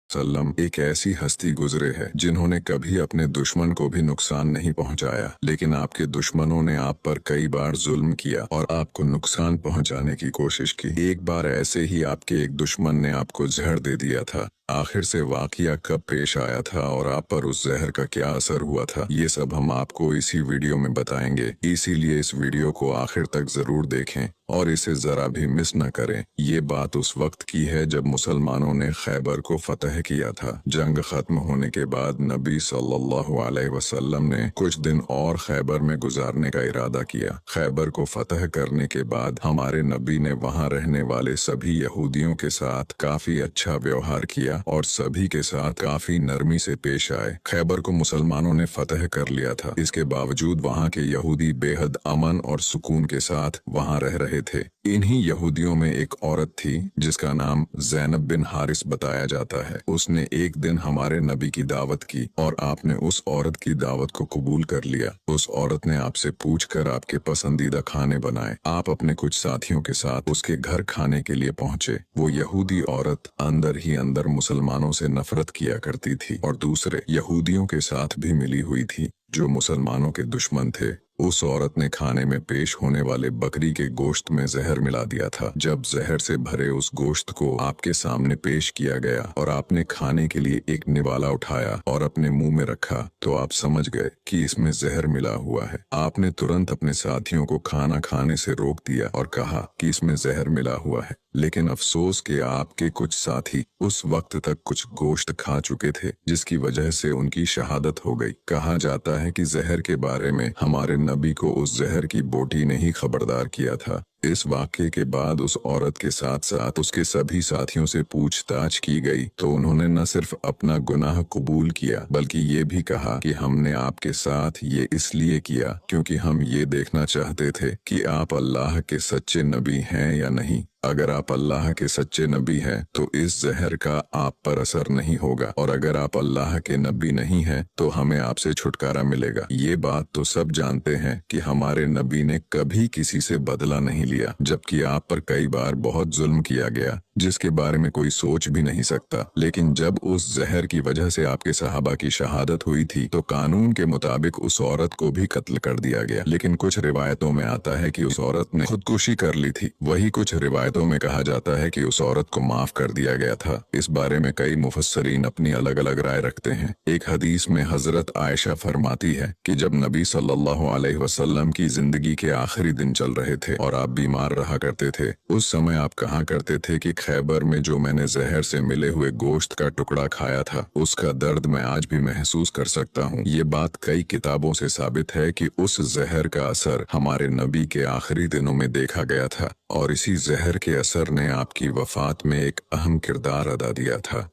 वसल्लम एक ऐसी हस्ती गुजरे है जिन्होंने कभी अपने दुश्मन को भी नुकसान नहीं पहुंचाया, लेकिन आपके दुश्मनों ने आप पर कई बार जुल्म किया और आपको नुकसान पहुंचाने की कोशिश की। एक बार ऐसे ही आपके एक दुश्मन ने आपको जहर दे दिया था। आखिर से वाकया कब पेश आया था और आप पर उस जहर का क्या असर हुआ था, ये सब हम आपको इसी वीडियो में बताएंगे। इसीलिए इस वीडियो को आखिर तक जरूर देखें और इसे जरा भी मिस न करें। ये बात उस वक्त की है जब मुसलमानों ने खैबर को फतह किया था। जंग खत्म होने के बाद नबी सल्लल्लाहु अलैहि वसल्लम ने कुछ दिन और खैबर में गुजारने का इरादा किया। खैबर को फतह करने के बाद हमारे नबी ने वहाँ रहने वाले सभी यहूदियों के साथ काफी अच्छा व्यवहार किया और सभी के साथ काफी नरमी से पेश आए। खैबर को मुसलमानों ने फतह कर लिया था, इसके बावजूद वहाँ के यहूदी बेहद अमन और सुकून के साथ वहाँ रह रहे थे। इन्हीं यहूदियों में एक औरत थी जिसका नाम ज़ैनब बिन हारिस बताया जाता है। उसने एक दिन हमारे नबी की दावत की और आपने उस औरत की दावत को कबूल कर लिया। उस औरत ने आपसे पूछकर आपके पसंदीदा खाने बनाए। आप अपने कुछ साथियों के साथ उसके घर खाने के लिए पहुंचे। वो यहूदी औरत अंदर ही अंदर मुसलमानों से नफरत किया करती थी और दूसरे यहूदियों के साथ भी मिली हुई थी जो मुसलमानों के दुश्मन थे। उस औरत ने खाने में पेश होने वाले बकरी के गोश्त में जहर मिला दिया था। जब जहर से भरे उस गोश्त को आपके सामने पेश किया गया और आपने खाने के लिए एक निवाला उठाया और अपने मुंह में रखा तो आप समझ गए कि इसमें जहर मिला हुआ है। आपने तुरंत अपने साथियों को खाना खाने से रोक दिया और कहा कि इसमें जहर मिला हुआ है, लेकिन अफसोस कि आपके कुछ साथी उस वक्त तक कुछ गोश्त खा चुके थे जिसकी वजह से उनकी शहादत हो गई। कहा जाता है कि जहर के बारे में हमारे नबी को उस जहर की बोटी ने ही खबरदार किया था। इस वाक़े के बाद उस औरत के साथ साथ उसके सभी साथियों से पूछताछ की गई तो उन्होंने न सिर्फ अपना गुनाह कबूल किया बल्कि ये भी कहा कि हमने आपके साथ ये इसलिए किया क्योंकि हम ये देखना चाहते थे कि आप अल्लाह के सच्चे नबी हैं या नहीं। अगर आप अल्लाह के सच्चे नबी हैं तो इस जहर का आप पर असर नहीं होगा, और अगर आप अल्लाह के नबी नहीं हैं तो हमें आपसे छुटकारा मिलेगा। ये बात तो सब जानते हैं कि हमारे नबी ने कभी किसी से बदला नहीं लिया, जबकि आप पर कई बार बहुत जुल्म किया गया जिसके बारे में कोई सोच भी नहीं सकता। लेकिन जब उस जहर की वजह से आपके सहाबा की शहादत हुई थी तो कानून के मुताबिक उस औरत को भी कत्ल कर दिया गया। लेकिन कुछ रिवायतों में आता है कि उस औरत ने खुदकुशी कर ली थी। वही कुछ रिवायतों में कहा जाता है कि उस औरत को माफ कर दिया गया था। इस बारे में कई मुफस्सरीन अपनी अलग अलग राय रखते हैं। एक हदीस में हजरत आयशा फरमाती है कि जब नबी सल्लल्लाहु अलैहि वसल्लम की जिंदगी के आखिरी दिन चल रहे थे और आप बीमार रहा करते थे, उस समय आप कहा करते थे कि खैबर में जो मैंने जहर से मिले हुए गोश्त का टुकड़ा खाया था उसका दर्द मैं आज भी महसूस कर सकता हूँ। ये बात कई किताबों से साबित है कि उस जहर का असर हमारे नबी के आखिरी दिनों में देखा गया था और इसी जहर के असर ने आपकी वफात में एक अहम किरदार अदा दिया था।